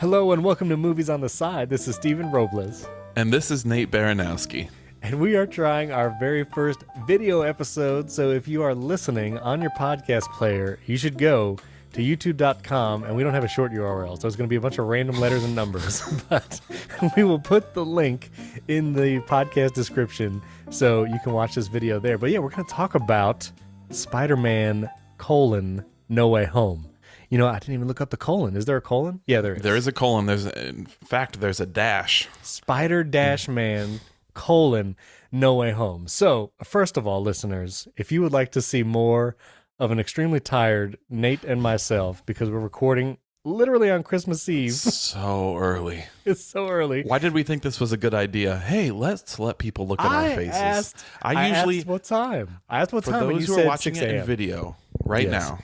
Hello and welcome to Movies on the Side. This is Stephen Robles. And this is Nate Baranowski. And we are trying our very first video episode. So if you are listening on your podcast player, you should go to youtube.com, and we don't have a short URL, so it's going to be a bunch of random letters and numbers. But we will put the link in the podcast description so you can watch this video there. But yeah, we're going to talk about Spider-Man: No Way Home. You know, I didn't even look up the colon. Is there a colon? Yeah, there is. There is a colon. In fact, there's a dash. Spider-Man: No Way Home. So, first of all, listeners, if you would like to see more of an extremely tired Nate and myself, because we're recording literally on Christmas Eve. So early. It's so early. Why did we think this was a good idea? Hey, let's let people look at our faces. I asked what time. I asked what for time. For those who are watching it in video right now,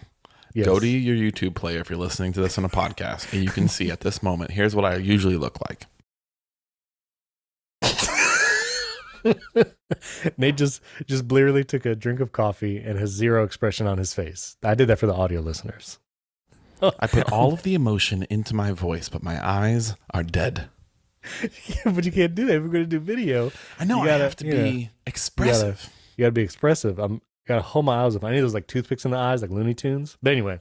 go to your YouTube player if you're listening to this on a podcast, and you can see at this moment, here's what I usually look like. Nate just blearily took a drink of coffee and has zero expression on his face. I did that for the audio listeners. I put all of the emotion into my voice, but my eyes are dead. Yeah, but you can't do that if we're going to do video. I know. I have to be expressive. You got to be expressive. Gotta hold my eyes up. I need those like toothpicks in the eyes, like Looney Tunes. But anyway,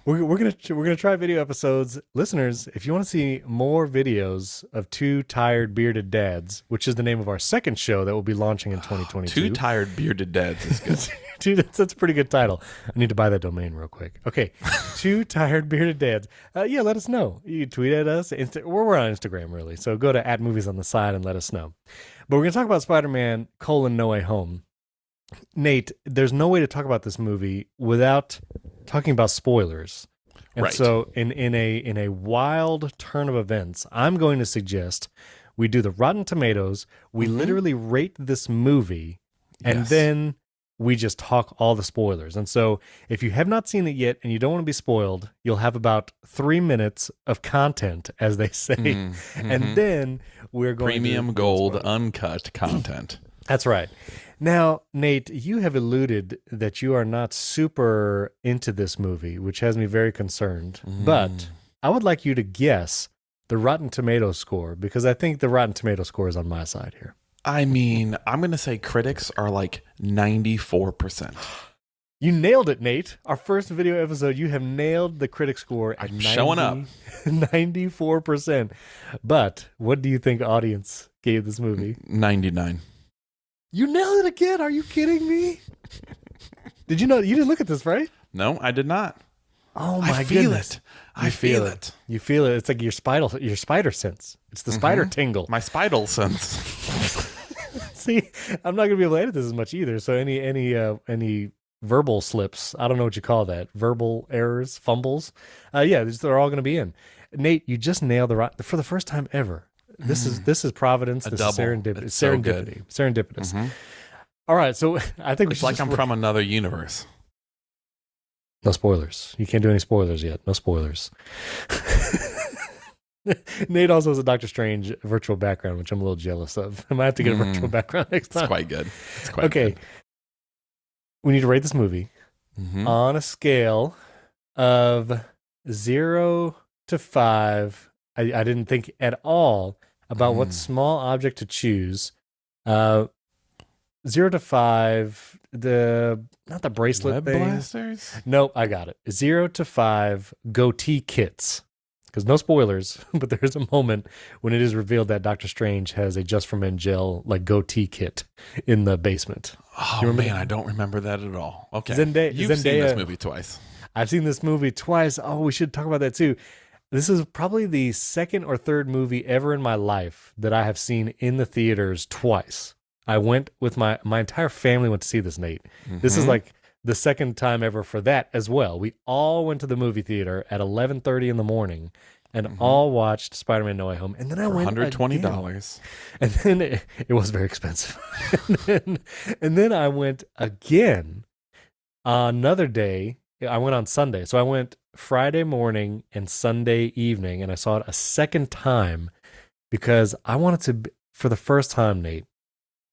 we're gonna try video episodes. Listeners, if you want to see more videos of two tired bearded dads, which is the name of our second show that will be launching in 2022. Two tired bearded dads is good. Dude, that's a pretty good title. I need to buy that domain real quick. Okay, two tired bearded dads. Yeah, let us know. You tweet at us. We're on Instagram really, so go to @moviesontheside and let us know. But we're gonna talk about Spider-Man: No Way Home. Nate, there's no way to talk about this movie without talking about spoilers. And right. So in a wild turn of events, I'm going to suggest we do the Rotten Tomatoes. We literally rate this movie, and then we just talk all the spoilers. And so if you have not seen it yet and you don't want to be spoiled, you'll have about 3 minutes of content, as they say. And then we're going Premium gold uncut content. That's right. Now, Nate, you have alluded that you are not super into this movie, which has me very concerned. But I would like you to guess the Rotten Tomatoes score, because I think the Rotten Tomatoes score is on my side here. I mean, I'm going to say critics are like 94%. You nailed it, Nate. Our first video episode, you have nailed the critic score. I'm showing up. 94%. But what do you think audience gave this movie? 99. You nailed it again. Are you kidding me? Did you know? You didn't look at this, right? No, I did not. Oh my I feel goodness. it. I feel it. You feel it. It's like your spider sense. It's the spider tingle. My spidal sense. See, I'm not going to be able to edit this as much either. So any verbal slips, I don't know what you call that. Verbal errors, fumbles. They're all going to be in. Nate, you just nailed for the first time ever. This is providence. This is serendipity. So good. Serendipitous. All right, so I think it's like I'm from another universe. No spoilers. You can't do any spoilers yet. No spoilers. Nate also has a Doctor Strange virtual background, which I'm a little jealous of. I might have to get a virtual background next time. It's quite good. Good. We need to rate this movie on a scale of 0 to 5. I didn't think at all about what small object to choose. 0 to 5, not the bracelet Web thing. blasters? Nope, I got it. 0 to 5 goatee kits. Because no spoilers, but there's a moment when it is revealed that Doctor Strange has a Just for Men gel like goatee kit in the basement. Oh man, I don't remember that at all. Okay, You've seen this movie twice. I've seen this movie twice. Oh, we should talk about that too. This is probably the second or third movie ever in my life that I have seen in the theaters twice. I went with my entire family went to see this, Nate. This is like the second time ever for that as well. We all went to the movie theater at 11:30 in the morning and all watched Spider-Man: No Way Home. And then I went $120. And then it was very expensive. and then I went again another day. I went on Sunday. So I went Friday morning and Sunday evening, and I saw it a second time because I wanted to, for the first time, Nate,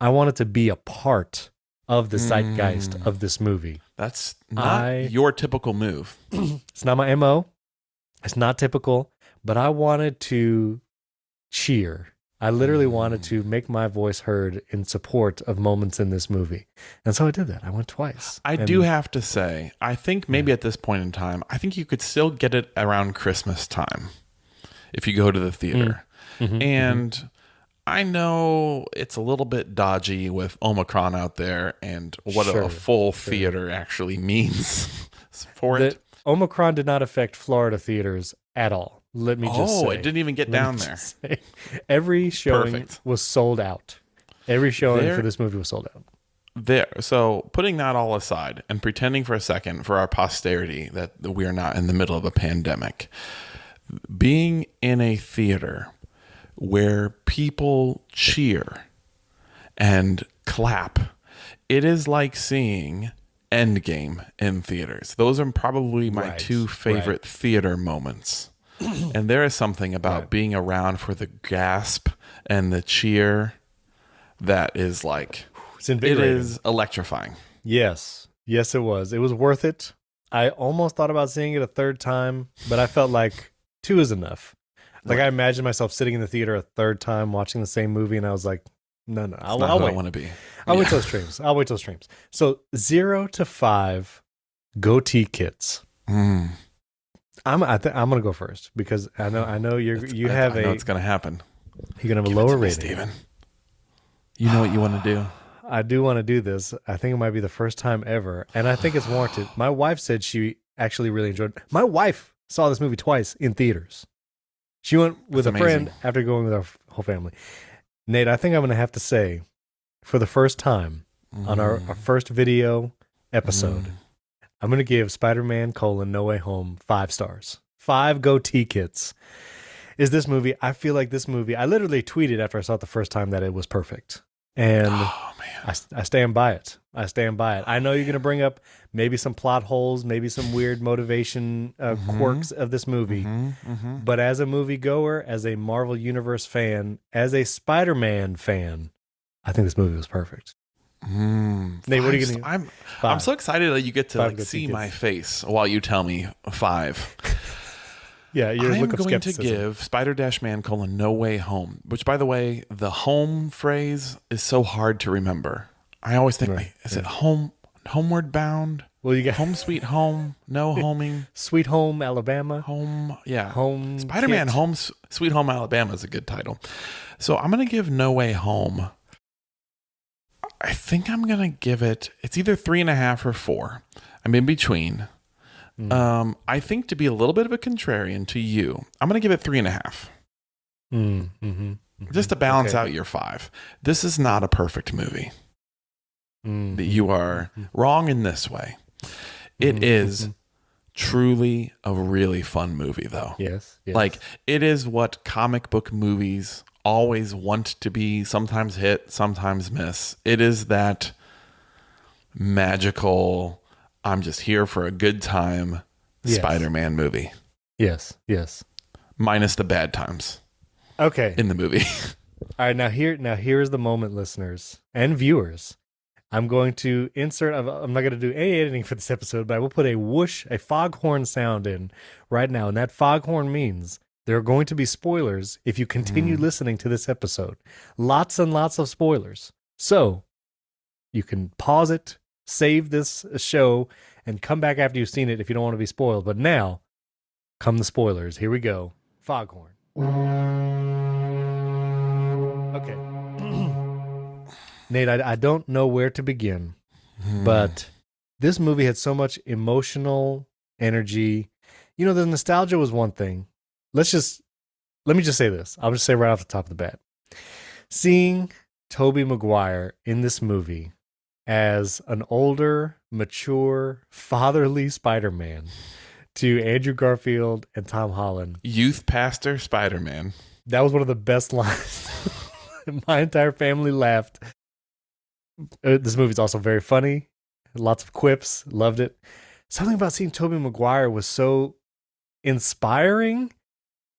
I wanted to be a part of the zeitgeist of this movie. That's not your typical move. It's not my MO. It's not typical, but I wanted to cheer. I literally wanted to make my voice heard in support of moments in this movie. And so I did that. I went twice. I do have to say, I think maybe at this point in time, I think you could still get it around Christmas time if you go to the theater. And I know it's a little bit dodgy with Omicron out there and what a full theater actually means for it. Omicron did not affect Florida theaters at all. Let me just say. Oh, it didn't even get down there. Every showing was sold out. Every showing for this movie was sold out. So putting that all aside and pretending for a second for our posterity that we are not in the middle of a pandemic, being in a theater where people cheer and clap, it is like seeing Endgame in theaters. Those are probably my two favorite theater moments. And there is something about being around for the gasp and the cheer that is like, it is electrifying. Yes. Yes, it was. It was worth it. I almost thought about seeing it a third time, but I felt like 2 is enough. Like I imagined myself sitting in the theater a third time watching the same movie, and I was like, no, I'll wait. I want to be. I'll wait till streams. I'll wait till streams. So 0 to 5 goatee kits. I'm gonna go first because I know I know it's gonna happen. You're gonna have a lower rating, Steven. You know what you want to do. I do want to do this. I think it might be the first time ever, and I think it's warranted. My wife said she actually really enjoyed it. My wife saw this movie twice in theaters. She went with a friend after going with our whole family. Nate, I think I'm going to have to say, for the first time on our first video episode, I'm going to give Spider-Man: No Way Home 5 stars. 5 goatee kits. Is this movie? I feel like this movie, I literally tweeted after I saw it the first time that it was perfect. And I stand by it. I stand by it. I know you're going to bring up maybe some plot holes, maybe some weird motivation quirks of this movie. But as a moviegoer, as a Marvel Universe fan, as a Spider-Man fan, I think this movie was perfect. Nate, what are you going to? I'm so excited that you get to see my face while you tell me 5. Yeah, you're I'm going to give Spider-Man: No Way Home, which, by the way, the home phrase is so hard to remember. I always think, is it homeward bound? Well, you got home sweet home, no homing. Sweet Home Alabama. Home, yeah. Home Spider-Man kit. Home Sweet Home Alabama is a good title. So I'm going to give No Way Home. I think I'm going to give it, it's either 3.5 or 4. I'm in between. I think to be a little bit of a contrarian to you, I'm going to give it 3.5. Just to balance out your 5. This is not a perfect movie. That you are wrong in this way. It is truly a really fun movie, though. Yes. Like, it is what comic book movies always want to be, sometimes hit, sometimes miss. It is that magical, I'm just here for a good time Spider-Man movie. Yes. Minus the bad times. Okay. In the movie. All right, now here's the moment, listeners and viewers. I'm going to insert, I'm not going to do any editing for this episode, but I will put a whoosh, a foghorn sound in right now. And that foghorn means there are going to be spoilers if you continue listening to this episode. Lots and lots of spoilers. So you can pause it, save this show, and come back after you've seen it if you don't want to be spoiled. But now, come the spoilers. Here we go. Foghorn. Okay. Nate, I don't know where to begin, but this movie had so much emotional energy. You know, the nostalgia was one thing. Let me just say this. I'll just say right off the top of the bat. Seeing Tobey Maguire in this movie as an older, mature, fatherly Spider-Man to Andrew Garfield and Tom Holland. Youth pastor Spider-Man. That was one of the best lines. My entire family laughed. This movie's also very funny. Lots of quips. Loved it. Something about seeing Tobey Maguire was so inspiring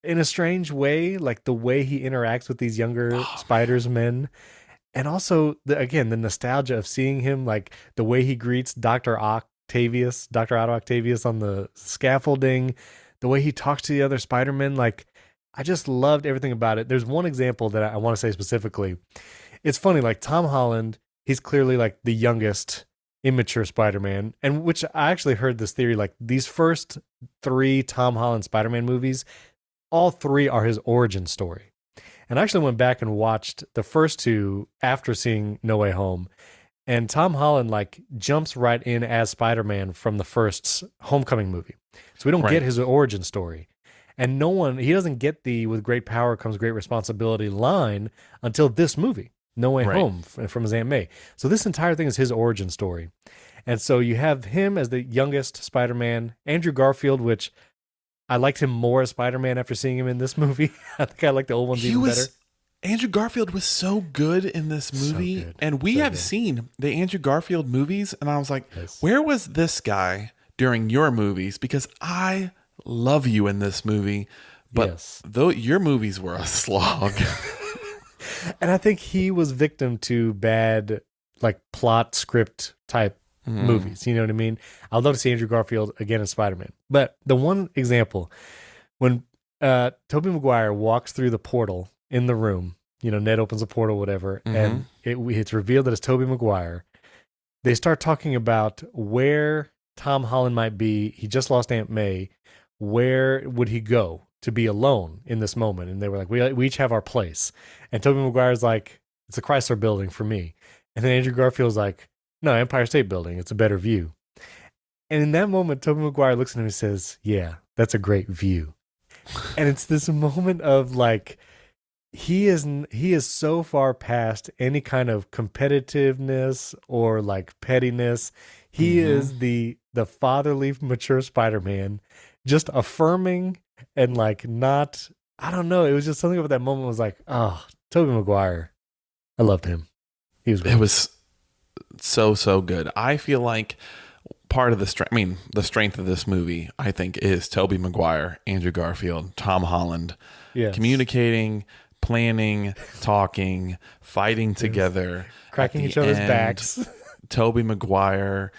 in a strange way, like the way he interacts with these younger Spider-Men. And also, the nostalgia of seeing him, like the way he greets Dr. Otto Octavius on the scaffolding, the way he talks to the other Spider-Men, like I just loved everything about it. There's one example that I want to say specifically. It's funny, like Tom Holland, he's clearly like the youngest immature Spider-Man, and which I actually heard this theory, like these first three Tom Holland Spider-Man movies, all three are his origin story. And I actually went back and watched the first two after seeing No Way Home. And Tom Holland like jumps right in as Spider-Man from the first Homecoming movie. So we don't get his origin story. And he doesn't get the with great power comes great responsibility line until this movie, No Way Home, from his Aunt May. So this entire thing is his origin story. And so you have him as the youngest Spider-Man, Andrew Garfield, which I liked him more as Spider-Man after seeing him in this movie. I think I like the old ones even better. Andrew Garfield was so good in this movie. And we have seen the Andrew Garfield movies. And I was like, where was this guy during your movies? Because I love you in this movie. But though your movies were a slog. And I think he was victim to bad, like, plot script type movies. You know what I mean? I'd love to see Andrew Garfield again as Spider-Man. But the one example, when Tobey Maguire walks through the portal in the room, Ned opens a portal, whatever, and it's revealed that it's Tobey Maguire. They start talking about where Tom Holland might be. He just lost Aunt May. Where would he go to be alone in this moment? And they were like, we each have our place. And Tobey Maguire's like, it's a Chrysler Building for me. And then Andrew Garfield's like, no, Empire State Building. It's a better view. And in that moment, Tobey Maguire looks at him and says, yeah, that's a great view. And it's this moment of like, he is so far past any kind of competitiveness or like pettiness. He is the fatherly, mature Spider-Man, just affirming and like not, I don't know. It was just something about that moment was like, oh, Tobey Maguire. I loved him. He was great. It was so good. I feel like part of the strength of this movie, I think, is Tobey Maguire, Andrew Garfield, Tom Holland, communicating, planning, talking, fighting together, cracking each other's backs. Tobey Maguire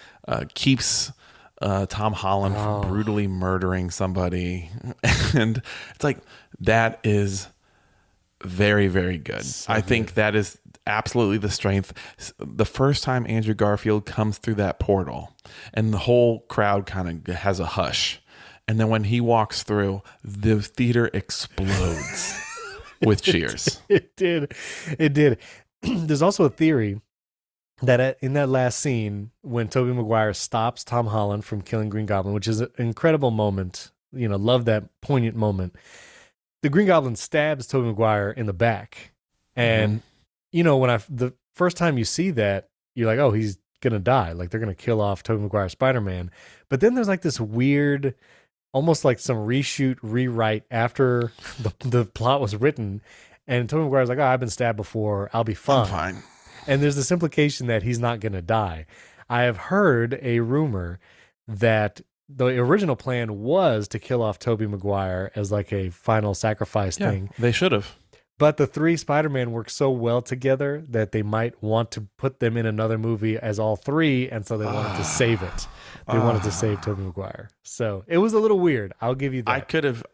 keeps Tom Holland from brutally murdering somebody. And it's like, that is very, very good. I think that is absolutely the strength. The first time Andrew Garfield comes through that portal and the whole crowd kind of has a hush. And then when he walks through, the theater explodes with cheers. It did. There's also a theory that in that last scene, when Tobey Maguire stops Tom Holland from killing Green Goblin, which is an incredible moment, love that poignant moment. The Green Goblin stabs Tobey Maguire in the back. And, when the first time you see that, you're like, oh, he's going to die. Like, they're going to kill off Tobey Maguire's Spider-Man. But then there's like this weird, almost like some reshoot, rewrite after the plot was written. And Tobey Maguire's like, oh, I've been stabbed before. I'll be fine. I'm fine. And there's this implication that he's not going to die. I have heard a rumor that the original plan was to kill off Tobey Maguire as like a final sacrifice thing. They should have. But the three Spider-Man work so well together that they might want to put them in another movie as all three, and so they wanted to save it. They wanted to save Tobey Maguire. So it was a little weird. I'll give you that.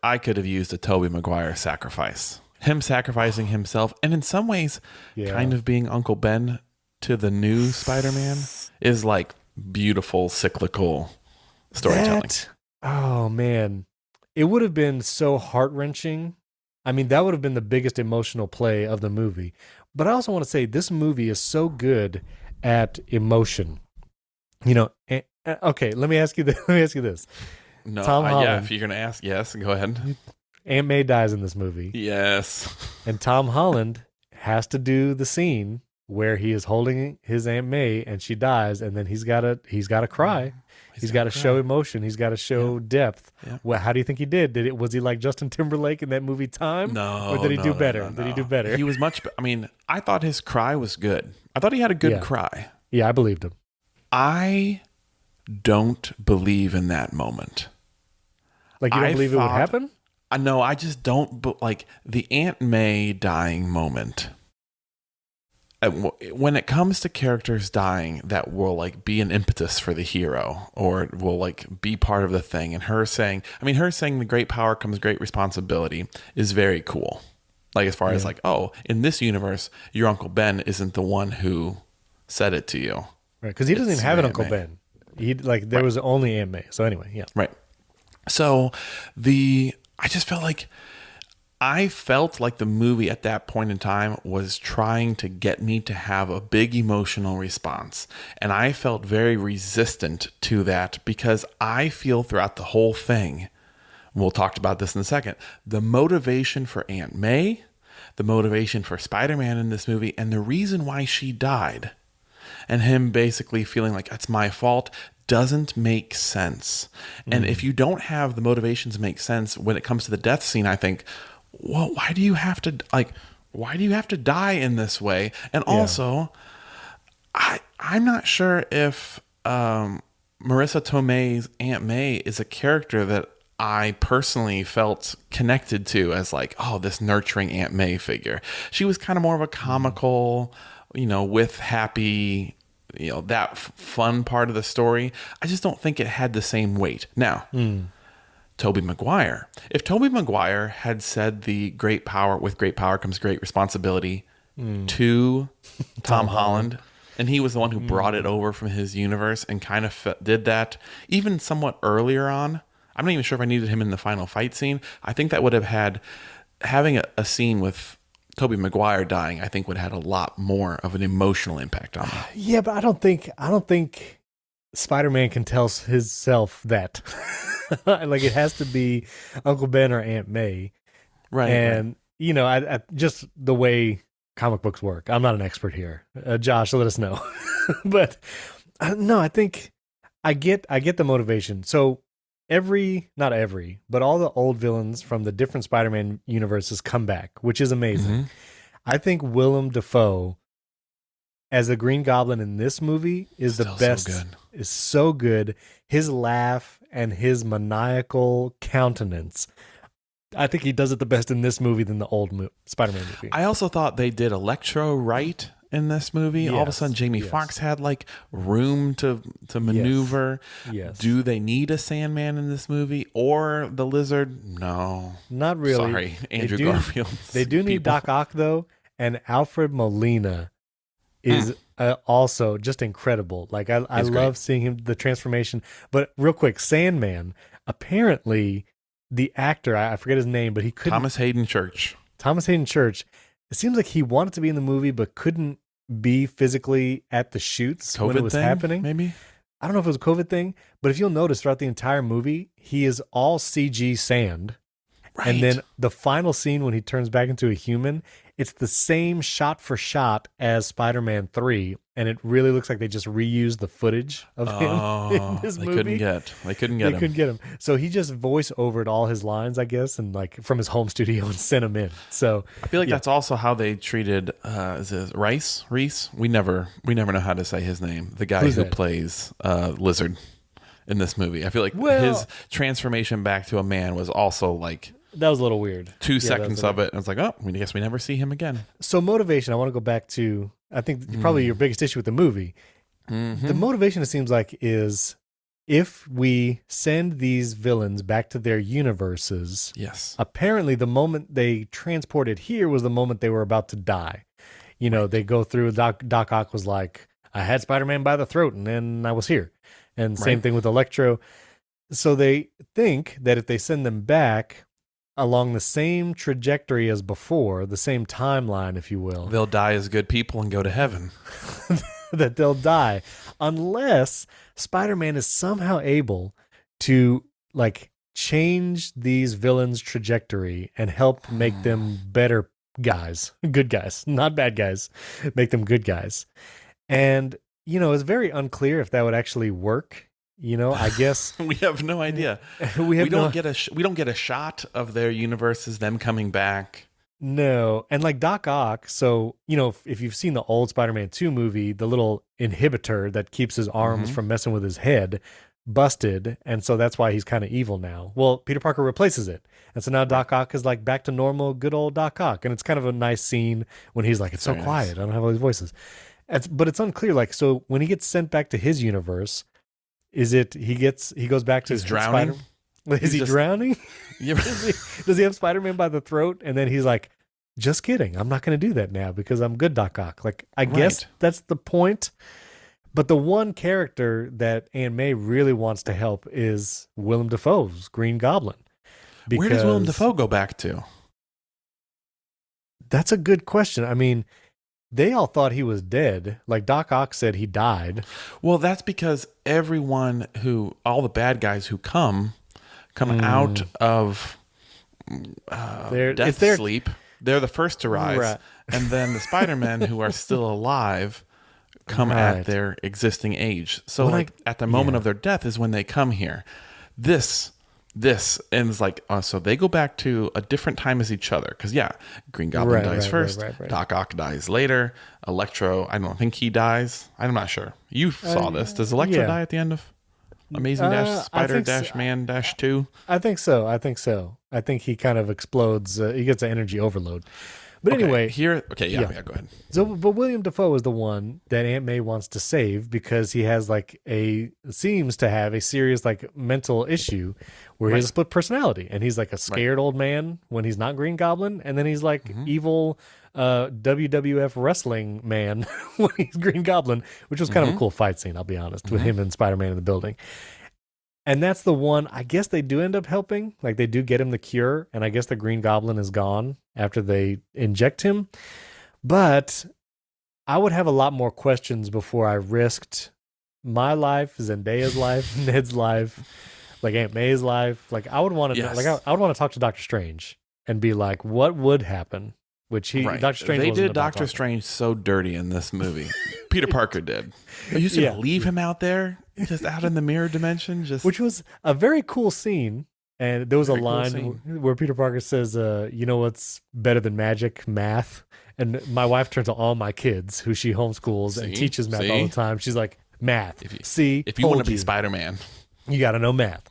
I could have used a Tobey Maguire sacrifice. Him sacrificing himself, and in some ways, kind of being Uncle Ben to the new Spider-Man is like beautiful cyclical storytelling. Oh man, it would have been so heart-wrenching. I mean, that would have been the biggest emotional play of the movie. But I also want to say this movie is so good at emotion. Okay, let me ask you this. No, Tom Holland, if you're going to ask, yes, go ahead. Aunt May dies in this movie. Yes. And Tom Holland has to do the scene where he is holding his Aunt May and she dies, and then he's got to cry. He's got to show emotion. He's got to show depth. Yeah. Well, how do you think he did? Was he like Justin Timberlake in that movie Time? No. Or did he do better? No. Did he do better? He was I thought his cry was good. I thought he had a good cry. Yeah, I believed him. I don't believe in that moment. Like, you don't believe it would happen? No, I just don't. But like the Aunt May dying moment, when it comes to characters dying that will like be an impetus for the hero or will like be part of the thing, and her saying the great power comes great responsibility is very cool. Like as far as like, oh, in this universe, your Uncle Ben isn't the one who said it to you. Right, because he doesn't even have an Uncle May. Ben. There was only Aunt May. So anyway, yeah. Right. So I just felt like the movie at that point in time was trying to get me to have a big emotional response. And I felt very resistant to that because I feel throughout the whole thing, we'll talk about this in a second, the motivation for Aunt May, the motivation for Spider-Man in this movie, and the reason why she died, and him basically feeling like it's my fault, doesn't make sense. And if you don't have the motivations make sense when it comes to the death scene, I think, well, why do you have to die in this way? And also, I'm not sure if Marissa Tomei's Aunt May is a character that I personally felt connected to as like, oh, this nurturing Aunt May figure. She was kind of more of a comical, with happy, that fun part of the story. I just don't think it had the same weight. Now, Tobey Maguire. If Tobey Maguire had said with great power comes great responsibility to Tom Holland, and he was the one who brought it over from his universe and kind of did that even somewhat earlier on. I'm not even sure if I needed him in the final fight scene. I think that would have having a scene with Tobey Maguire dying, I think would have had a lot more of an emotional impact on me. Yeah, but I don't think Spider-Man can tell himself that. Like it has to be Uncle Ben or Aunt May. Right. And, I just the way comic books work. I'm not an expert here. Josh, let us know. But no, I think I get the motivation. So not every, but all the old villains from the different Spider-Man universes come back, which is amazing. I think Willem Dafoe as the Green Goblin in this movie is the best. So good. Is so good. His laugh and his maniacal countenance. I think he does it the best in this movie than the old Spider-Man movie. I also thought they did Electro right in this movie. Yes, all of a sudden, Jamie Foxx had like room to maneuver. Yes. Do they need a Sandman in this movie or the Lizard? No, not really. Sorry, Andrew Garfield. They do need Doc Ock though, and Alfred Molina is also just incredible. Like I love seeing him, the transformation. But real quick, Sandman. Apparently, the actor, I forget his name, but he couldn't. Thomas Hayden Church. It seems like he wanted to be in the movie, but couldn't be physically at the shoots when it was happening. Maybe. I don't know if it was a COVID thing, but if you'll notice throughout the entire movie, he is all CG sand. Right. And then the final scene when he turns back into a human, it's the same shot for shot as Spider-Man 3, and it really looks like they just reused the footage of him in this movie. They couldn't get him. So he just voice overed all his lines, I guess, and like from his home studio and sent him in. So I feel like that's also how they treated is it Reese? We never know how to say his name. The guy who plays Lizard in this movie. I feel like his transformation back to a man was also like that was a little weird. 2 seconds of it, and it's like, oh, I guess we never see him again. So motivation, I want to go back to, I think probably your biggest issue with the movie. The motivation, it seems like, is if we send these villains back to their universes, yes, apparently the moment they transported here was the moment they were about to die. They go through, Doc Ock was like, I had Spider-Man by the throat, and then I was here. And same thing with Electro. So they think that if they send them back along the same trajectory as before, the same timeline, if you will, they'll die as good people and go to heaven. That they'll die unless Spider-Man is somehow able to like change these villains' trajectory and help make them better guys, good guys, not bad guys, make them good guys. And it's very unclear if that would actually work. I guess we have no idea. We don't get a shot of their universes, them coming back. No, and like Doc Ock. So if you've seen the old Spider-Man 2 movie, the little inhibitor that keeps his arms from messing with his head, busted, and so that's why he's kind of evil now. Well, Peter Parker replaces it, and so now Doc Ock is like back to normal, good old Doc Ock, and it's kind of a nice scene when he's like, "It's so Very quiet, nice. I don't have all these voices." But it's unclear. Like, so when he gets sent back to his universe, is it he goes back to He's drowning. Is He's he just- drowning? You Does he have Spider-Man by the throat? And then he's like, just kidding. I'm not going to do that now because I'm good, Doc Ock. Like, I guess Right. that's the point. But the one character that Aunt May really wants to help is Willem Dafoe's Green Goblin. Where does Willem Because Dafoe go back to? That's a good question. I mean, they all thought he was dead. Like Doc Ock said he died. Well, that's because all the bad guys who come out of They're- death if they're- sleep. They're the first to rise. Right. And then the Spider-Men who are still alive come Right. at their existing age. So What like at the moment yeah. of their death is when they come here. This ends like, so they go back to a different time as each other. Because, yeah, Green Goblin Right, dies right, first. right. Doc Ock dies later. Electro, I don't think he dies. I'm not sure. You saw this. Does Electro yeah. die at the end of Amazing Dash I Spider think Dash so. Man Dash 2? I think so. I think he kind of explodes. He gets an energy overload. But anyway, yeah, yeah. go ahead. so but William Dafoe is the one that Aunt May wants to save because he has seems to have a serious like mental issue where he has a split personality, and he's like a scared old man when he's not Green Goblin, and then he's like evil WWF wrestling man when he's Green Goblin, which was kind of a cool fight scene, I'll be honest, with him and Spider-Man in the building. And that's the one, I guess they do end up helping. Like they do get him the cure, and I guess the Green Goblin is gone after they inject him. But I would have a lot more questions before I risked my life, Zendaya's life, Ned's life, like Aunt May's life. Like I would want to, Yes. I would want to talk to Doctor Strange and be like, what would happen? Which Doctor Strange. They wasn't did about Doctor talking. Strange so dirty in this movie. Peter Parker did. Are you just Yeah. gonna leave him out there, just out in the mirror dimension? Just Which was a very cool scene. And there was Very a cool line scene. where Peter Parker says, you know what's better than magic? Math. And my wife turns to all my kids who she homeschools and See? teaches math See? all the time. She's like, math. If you- See, if you want told to be Spider-Man, you got to know math.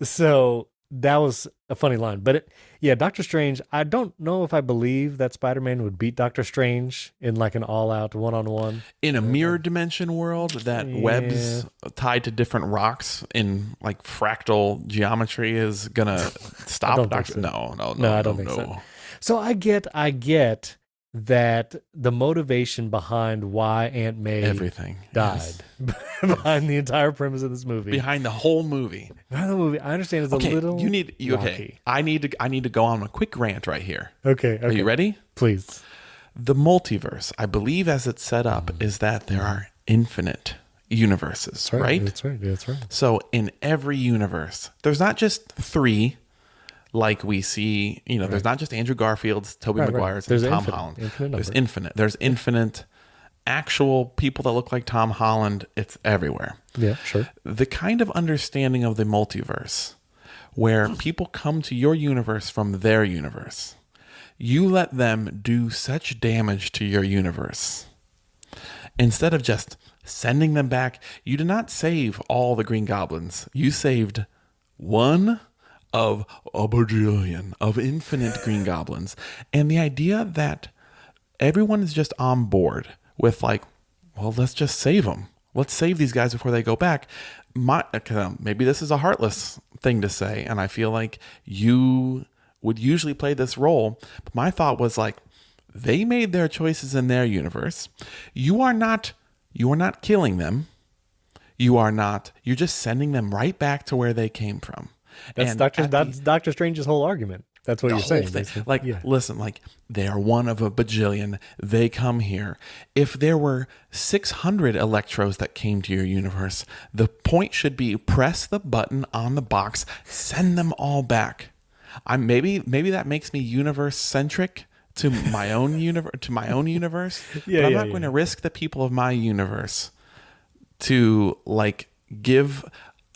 So that was a funny line. But Doctor Strange, I don't know if I believe that Spider-Man would beat Doctor Strange in like an all-out one-on-one. in a mirror dimension world that webs tied to different rocks in like fractal geometry is gonna stop don't think Doctor. so. No, I don't think so. So I get that the motivation behind why Aunt May Everything died yes. behind the entire premise of this movie. behind the whole movie. Behind the movie, I understand it's Okay, a little okay. rocky. I need to go on a quick rant right here. Okay. Are you ready? Please. The multiverse, I believe, as it's set up, is that there are infinite universes, right? That's right. That's right. So in every universe, there's not just 3 like we see, there's not just Andrew Garfield's, Tobey Right. Maguire's, There's and Tom infinite- Holland. infinite There's number. infinite. There's infinite actual people that look like Tom Holland. It's everywhere. Yeah, sure. The kind of understanding of the multiverse where people come to your universe from their universe, you let them do such damage to your universe. Instead of just sending them back, you did not save all the Green Goblins. You saved one of a bajillion of infinite Green Goblins. And the idea that everyone is just on board with like, well, let's just save them. Let's save these guys before they go back. Maybe this is a heartless thing to say, and I feel like you would usually play this role. But my thought was like, they made their choices in their universe. You are not killing them. You're just sending them right back to where they came from. That's Doctor Strange's whole argument. That's what you're saying. Thing. basically. Like, Yeah. listen, like they are one of a bajillion. They come here. If there were 600 Electros that came to your universe, the point should be press the button on the box, send them all back. Maybe that makes me universe centric to my own universe. Yeah, but I'm yeah, not yeah. going to risk the people of my universe to like give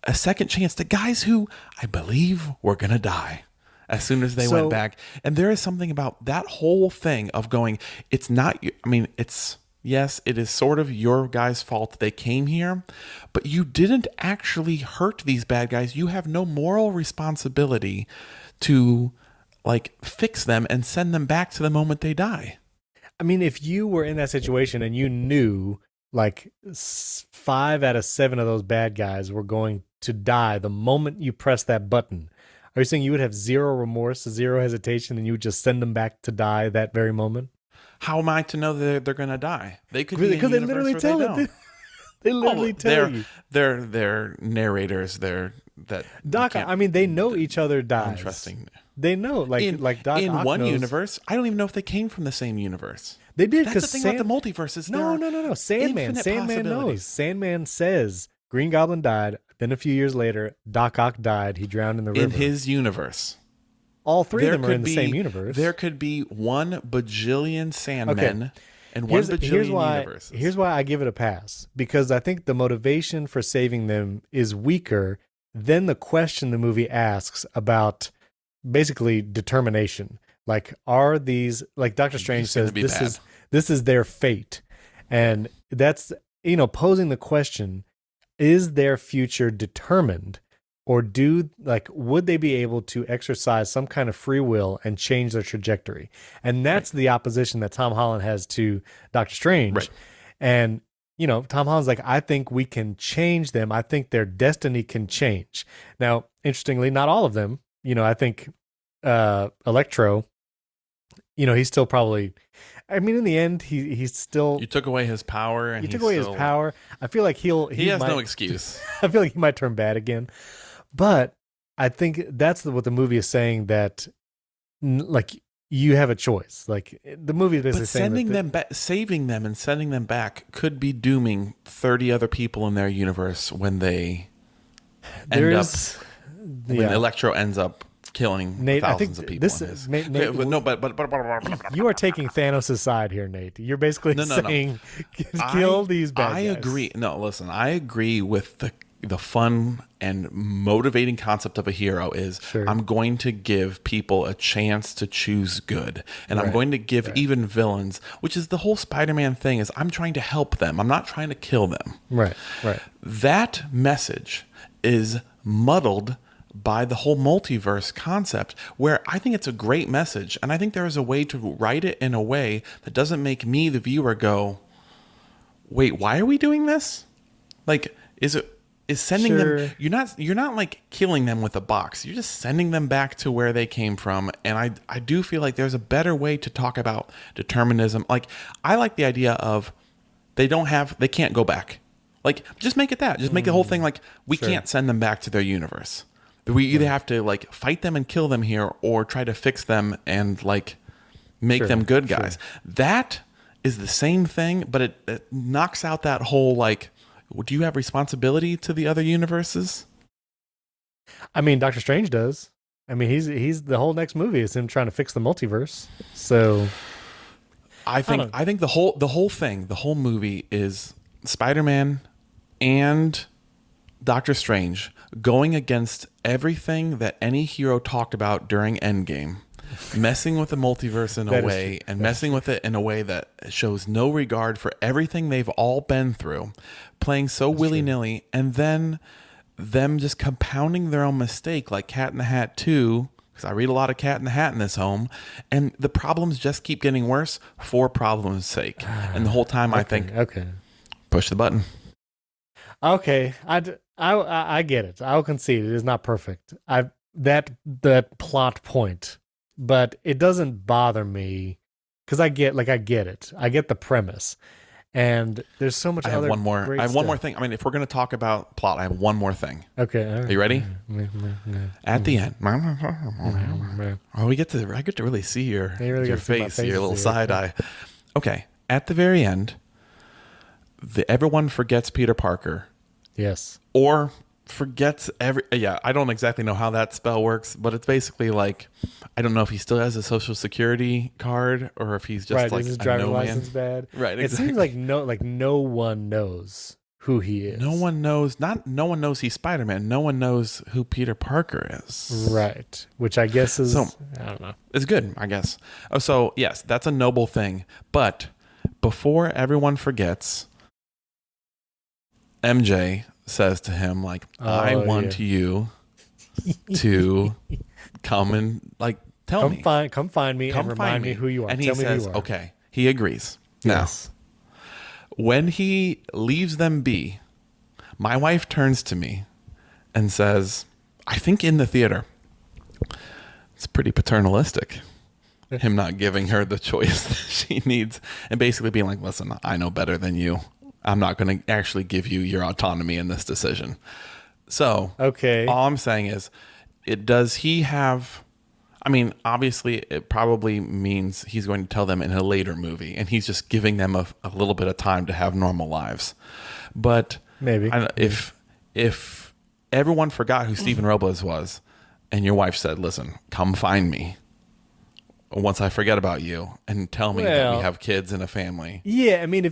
a second chance to guys who I believe were going to die as soon as they went back. And there is something about that whole thing of going, it's not, I mean, it's Yes, it is sort of your guys' fault that they came here, but you didn't actually hurt these bad guys. You have no moral responsibility to like fix them and send them back to the moment they die. I mean, if you were in that situation and you knew like 5 out of 7 of those bad guys were going to die the moment you press that button, are you saying you would have zero remorse, zero hesitation, and you would just send them back to die that very moment? How am I to know that they're going to die? They could be Because they literally tell it. They literally tell you. They're narrators. They're that Doc. I mean, they know each other dies. Interesting. They know, like Doc. In Ock one knows. universe, I don't even know if they came from the same universe. They did That's because the thing about the multiverse is no. Sandman infinite knows. Sandman says Green Goblin died. Then a few years later, Doc Ock died. He drowned in the river. In his universe. All three of them are in the same universe. There could be 1 bajillion Sandmen and 1 bajillion universes. Here's why I give it a pass. Because I think the motivation for saving them is weaker than the question the movie asks about basically determination. Like, are these, like Doctor Strange says, this is their fate. And that's, posing the question, is their future determined? Or would they be able to exercise some kind of free will and change their trajectory? And that's the opposition that Tom Holland has to Doctor Strange. Right. And, Tom Holland's like, I think we can change them. I think their destiny can change. Now, interestingly, not all of them. I think Electro, he's still probably, I mean, in the end, he's still. You took away his power. And you took away his power. I feel like he has might, no excuse. I feel like he might turn bad again. But I think that's what the movie is saying, that you have a choice. Like the movie is basically saying sending them back, saving them and sending them back could be dooming 30 other people in their universe when they when Electro ends up killing Nate, thousands of people. Nate, but you are taking Thanos' side here, Nate. You're basically saying kill these bad guys. I agree. No, listen, I agree with the fun and motivating concept of a hero is I'm going to give people a chance to choose good. And I'm going to give even villains, which is the whole Spider-Man thing, is I'm trying to help them. I'm not trying to kill them. Right. That message is muddled by the whole multiverse concept, where I think it's a great message. And I think there is a way to write it in a way that doesn't make me, the viewer, go, wait, why are we doing this? Like, is sending them, you're not like killing them with a box. You're just sending them back to where they came from. And I do feel like there's a better way to talk about determinism. Like, I like the idea of they can't go back. Like, just make it that. Just make the whole thing like we can't send them back to their universe. We either have to like fight them and kill them here, or try to fix them and like make them good guys. That is the same thing, but it knocks out that whole like, do you have responsibility to the other universes? I mean, Doctor Strange does. I mean, he's the whole next movie is him trying to fix the multiverse. So I think the whole movie is Spider-Man and Doctor Strange going against everything that any hero talked about during Endgame, messing with the multiverse in a way, and messing with it in a way that shows no regard for everything they've all been through, playing so willy-nilly, and then them just compounding their own mistake, like Cat in the Hat 2, because I read a lot of Cat in the Hat in this home, and the problems just keep getting worse for problems' sake. And the whole time I think, push the button. Okay, I get it. I'll concede it is not perfect. That plot point, but it doesn't bother me because I get it. I get the premise, and there's so much. I have one more thing. I mean, if we're going to talk about plot, I have one more thing. Okay, all right. Are you ready? At the end, I get to really see your face, your little side eye. Okay, at the very end, everyone forgets Peter Parker. Yes. Or forgets I don't exactly know how that spell works, but it's basically like, I don't know if he still has a social security card or if he's just like his a driver's no license man. Bad. Right. Exactly. It seems like no one knows who he is. No one knows he's Spider-Man. No one knows who Peter Parker is. Right. Which I guess is, I don't know. It's good, I guess. Oh, so yes, that's a noble thing, but before everyone forgets, MJ says to him, like, I want you to come and, like, tell me. Come find me and remind me who you are. And he Tell me says, who you are. okay. He agrees. Yes. Now, when he leaves them be, my wife turns to me and says, I think in the theater, it's pretty paternalistic. Him not giving her the choice that she needs and basically being like, listen, I know better than you. I'm not going to actually give you your autonomy in this decision. So, okay. All I'm saying is, does he have, I mean, obviously it probably means he's going to tell them in a later movie and he's just giving them a little bit of time to have normal lives. But maybe if everyone forgot who Stephen Robles was and your wife said, listen, come find me once I forget about you and tell me that we have kids and a family. Yeah, I mean,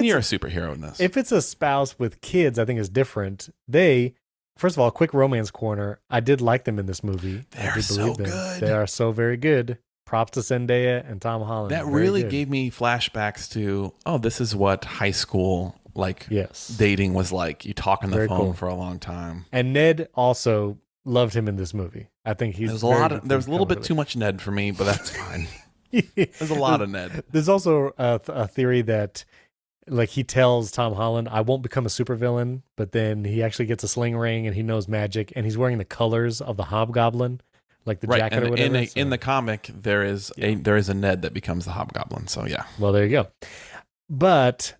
you're a superhero in this. If it's a spouse with kids, I think it's different. First of all, quick romance corner. I did like them in this movie. They're so good. They are so very good. Props to Zendaya and Tom Holland. That really gave me flashbacks to, this is what high school dating was like. You talk on the phone for a long time. And Ned also loved him in this movie. I think there was a little bit too much Ned for me, but that's fine. There's a lot of Ned. There's also a theory that, like, he tells Tom Holland, I won't become a supervillain, but then he actually gets a sling ring and he knows magic and he's wearing the colors of the Hobgoblin, like the jacket or whatever. In the comic, there is a Ned that becomes the Hobgoblin. So yeah. Well, there you go. But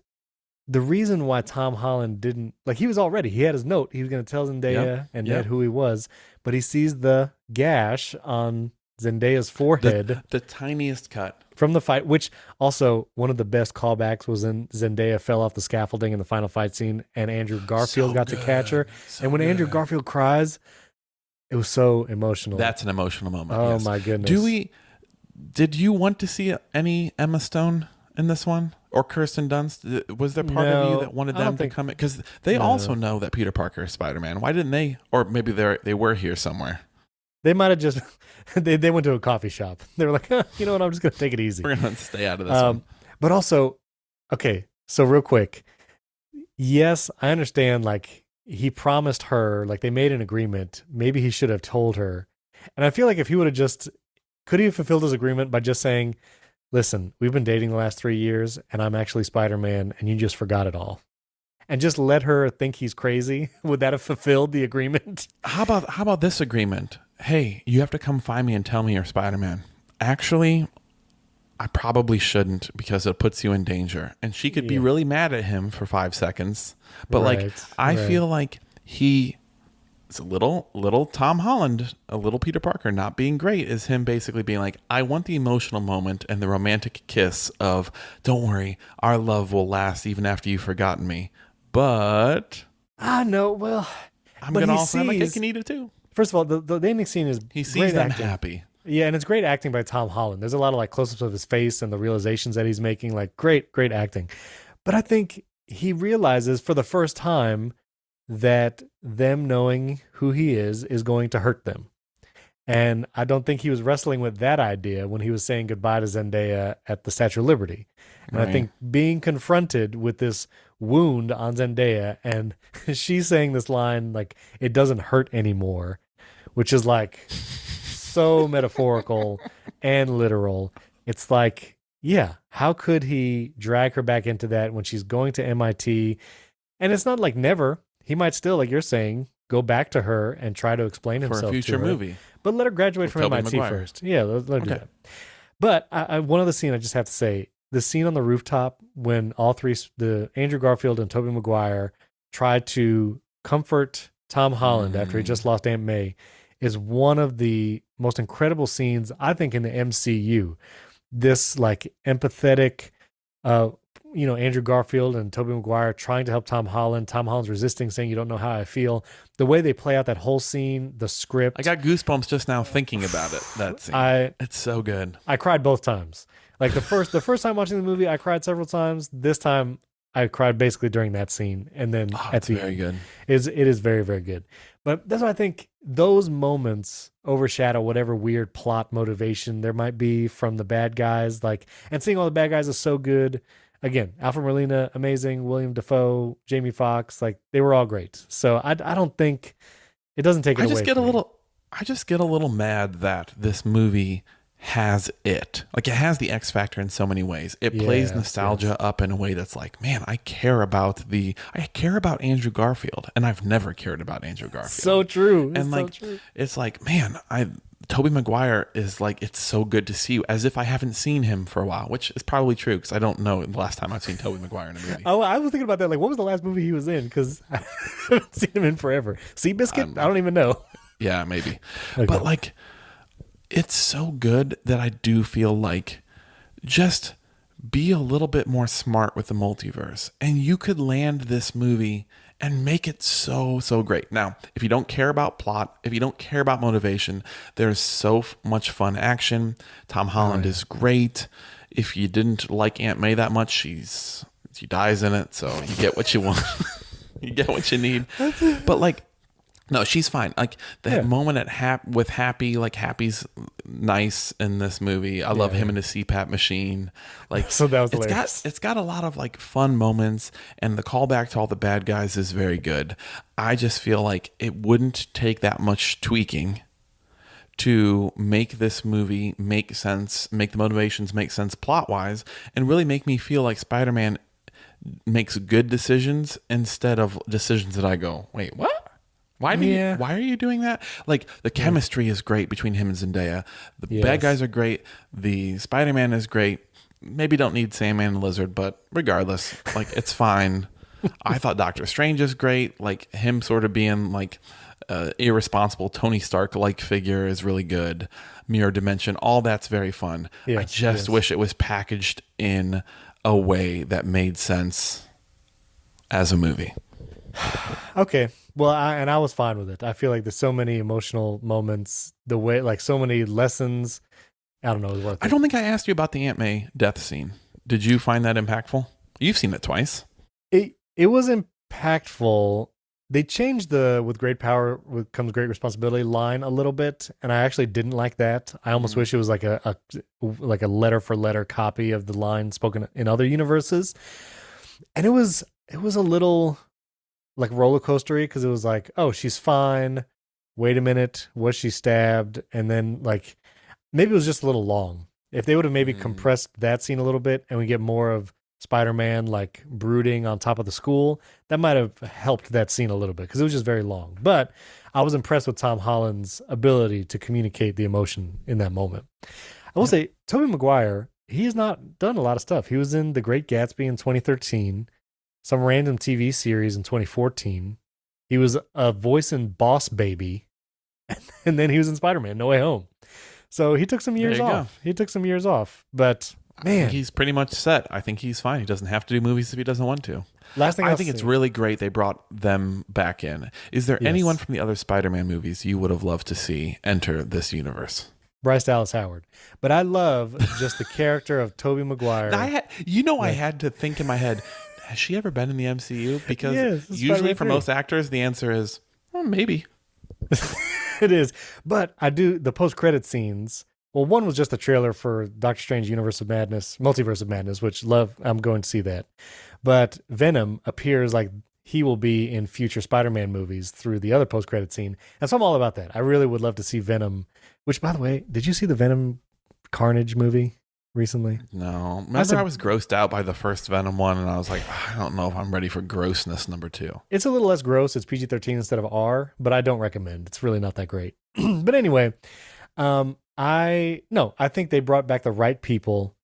the reason why Tom Holland didn't, like, he had his note. He was going to tell Zendaya and Ned who he was, but he sees the gash on Zendaya's forehead. The tiniest cut. From the fight, which also one of the best callbacks was when Zendaya fell off the scaffolding in the final fight scene and Andrew Garfield got to catch her. And when Andrew Garfield cries, it was so emotional. That's an emotional moment. Oh, my goodness. Did you want to see any Emma Stone in this one? Or Kirsten Dunst? Was there part of you that wanted them to come in? Because they also know that Peter Parker is Spider-Man. Why didn't they? Or maybe they were here somewhere. They might have just, they went to a coffee shop. They were like, you know what, I'm just going to take it easy. We're going to stay out of this one. But also, okay, so real quick. Yes, I understand, like, he promised her, like, they made an agreement. Maybe he should have told her. And I feel like if he would have could he have fulfilled his agreement by just saying, listen, we've been dating the last 3 years and I'm actually Spider-Man and you just forgot it all. And just let her think he's crazy. Would that have fulfilled the agreement? How about this agreement? Hey, you have to come find me and tell me you're Spider-Man. Actually, I probably shouldn't because it puts you in danger. And she could be really mad at him for 5 seconds. But I feel like it's a little Tom Holland, a little Peter Parker not being great is him basically being like, I want the emotional moment and the romantic kiss of, don't worry, our love will last even after you've forgotten me. But no, well, I'm going to also have my cake and eat it too. First of all, the ending scene is he sees them happy. Yeah, and it's great acting by Tom Holland. There's a lot of, like, close-ups of his face and the realizations that he's making. Like, great acting. But I think he realizes for the first time that them knowing who he is going to hurt them. And I don't think he was wrestling with that idea when he was saying goodbye to Zendaya at the Statue of Liberty. And I think being confronted with this wound on Zendaya and she's saying this line, like, it doesn't hurt anymore, which is, like, so metaphorical and literal. It's like, yeah, how could he drag her back into that when she's going to MIT? And it's not like never. He might still, like you're saying, go back to her and try to explain himself for a future to her. Movie. But let her graduate from Tobey MIT Maguire. first. Yeah, let her do that. But one other scene I just have to say, the scene on the rooftop when all three, the Andrew Garfield and Tobey Maguire, try to comfort Tom Holland after he just lost Aunt May, is one of the most incredible scenes, I think, in the MCU. This, like, empathetic, Andrew Garfield and Tobey Maguire trying to help Tom Holland. Tom Holland's resisting, saying, you don't know how I feel. The way they play out that whole scene, the script. I got goosebumps just now thinking about it, that scene. It's so good. I cried both times. Like, the first time watching the movie, I cried several times. This time, I cried basically during that scene, and then Oh, at it's the very end. good. It is very, very good. But that's why I think those moments overshadow whatever weird plot motivation there might be from the bad guys. Like, and seeing all the bad guys is so good. Again, Alfred Molina, amazing. William Dafoe, Jamie Foxx, like they were all great. So I don't think it doesn't take it I away just get a from me. little I just get a little mad that this movie has it. Like it has the X factor in so many ways. It plays Yes, nostalgia yes. up in a way that's like, man, I care about Andrew Garfield, and I've never cared about Andrew Garfield. So true. It's And so like true. it's like, man, Tobey Maguire is like, it's so good to see you, as if I haven't seen him for a while, which is probably true because I don't know the last time I've seen Tobey Maguire in a movie. Oh, I was thinking about that. Like, what was the last movie he was in? Because I haven't seen him in forever. Seabiscuit? I don't even know. Yeah, maybe. Okay. But like, it's so good that I do feel like just be a little bit more smart with the multiverse, and you could land this movie and make it so, so great. Now, if you don't care about plot, if you don't care about motivation, there's so much fun action. Tom Holland is great. If you didn't like Aunt May that much, she dies in it, so you get what you want. You get what you need. But like, no, she's fine. Like the moment with Happy, like Happy's nice in this movie. I love him in his CPAP machine. Like, So that was hilarious. it's got a lot of like fun moments, and the callback to all the bad guys is very good. I just feel like it wouldn't take that much tweaking to make this movie make sense, make the motivations make sense plot wise, and really make me feel like Spider-Man makes good decisions instead of decisions that I go, wait, what? Why are you doing that? Like the chemistry is great between him and Zendaya. The bad guys are great. The Spider-Man is great. Maybe don't need Sandman and Lizard, but regardless, like it's fine. I thought Doctor Strange is great. Like him sort of being like irresponsible Tony Stark like figure is really good. Mirror Dimension, all that's very fun. I just wish it was packaged in a way that made sense as a movie. Okay. Well, I was fine with it. I feel like there's so many emotional moments, the way, like so many lessons. I don't know. It was worth it. I don't think I asked you about the Aunt May death scene. Did you find that impactful? You've seen it twice. It was impactful. They changed the "with great power comes great responsibility" line a little bit, and I actually didn't like that. I almost wish it was like a letter for letter copy of the line spoken in other universes. And it was a little like roller coastery because it was like, oh, she's fine. Wait a minute, was she stabbed? And then like maybe it was just a little long. If they would have maybe compressed that scene a little bit and we get more of Spider-Man like brooding on top of the school, that might have helped that scene a little bit because it was just very long. But I was impressed with Tom Holland's ability to communicate the emotion in that moment. I will say, Tobey Maguire, he has not done a lot of stuff. He was in The Great Gatsby in 2013, some random TV series in 2014. He was a voice in Boss Baby, and then he was in Spider-Man No Way Home. So he took some years off. He took some years off, but man, he's pretty much set. I think he's fine. He doesn't have to do movies if he doesn't want to. Last thing I think it's really great they brought them back in. Is there anyone from the other Spider-Man movies you would have loved to see enter this universe? Bryce Dallas Howard. But I love just the character of Tobey Maguire. I had to think in my head, has she ever been in the MCU? Because usually Spider-Man for 3. most actors, the answer is, well, maybe. It is. But I do the post-credit scenes. Well, one was just a trailer for Doctor Strange Multiverse of Madness, which I'm going to see that. But Venom appears like he will be in future Spider-Man movies through the other post-credit scene. And so I'm all about that. I really would love to see Venom, which, by the way, did you see the Venom Carnage movie recently? No. Remember I was grossed out by the first Venom one, and I was like, I don't know if I'm ready for grossness number 2. It's a little less gross. It's PG-13 instead of R, but I don't recommend. It's really not that great. But anyway, I think they brought back the right people.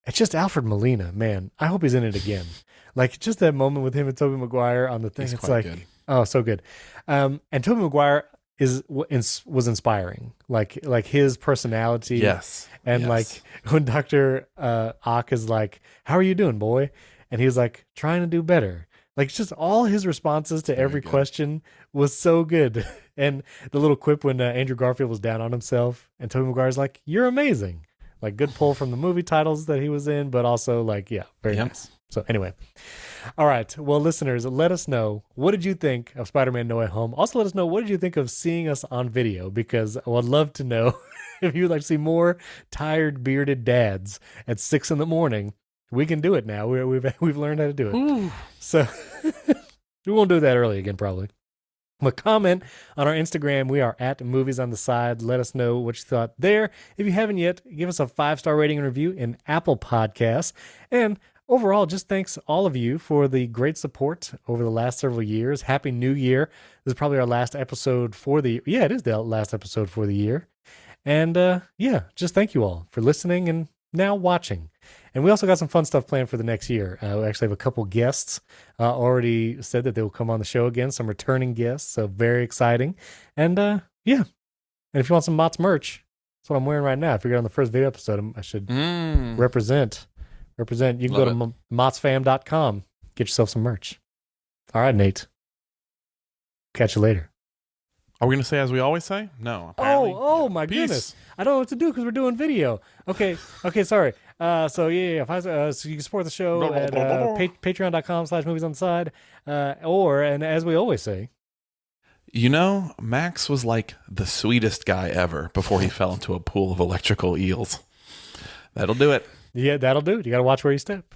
It's just Alfred Molina, man. I hope he's in it again. Like just that moment with him and Tobey Maguire on the thing. He's it's quite like, good. oh, so good. And Tobey Maguire was inspiring. Like his personality. Yes. And like when Dr. Ock is like, how are you doing, boy? And he's like, trying to do better. Like just all his responses to every question was so good. And the little quip when Andrew Garfield was down on himself and Tobey Maguire's like, you're amazing. Like good pull from the movie titles that he was in, but also like, yeah, very nice. So anyway, all right. Well, listeners, let us know, what did you think of Spider-Man No Way Home? Also, let us know, what did you think of seeing us on video? Because I would love to know if you would like to see more tired, bearded dads at 6 a.m. We can do it now. We've learned how to do it. Ooh. So we won't do that early again, probably. But comment on our Instagram. We are at Movies on the Side. Let us know what you thought there. If you haven't yet, give us a 5-star rating and review in Apple Podcasts. And overall, just thanks all of you for the great support over the last several years. Happy New Year. This is probably our last episode for the... Yeah, it is the last episode for the year. And just thank you all for listening and now watching. And we also got some fun stuff planned for the next year. We actually have a couple guests already said that they will come on the show again, some returning guests, so very exciting. And And if you want some Mott's merch, that's what I'm wearing right now. I figured on the first video episode, I should represent. You can go to mottsfam.com, get yourself some merch. All right, Nate. Catch you later. Are we going to say as we always say? No. Apparently. Oh my goodness. I don't know what to do because we're doing video. Okay, sorry. So you can support the show at patreon.com/movies on the side. And as we always say, Max was like the sweetest guy ever before he fell into a pool of electrical eels. That'll do it. Yeah, that'll do it. You got to watch where you step.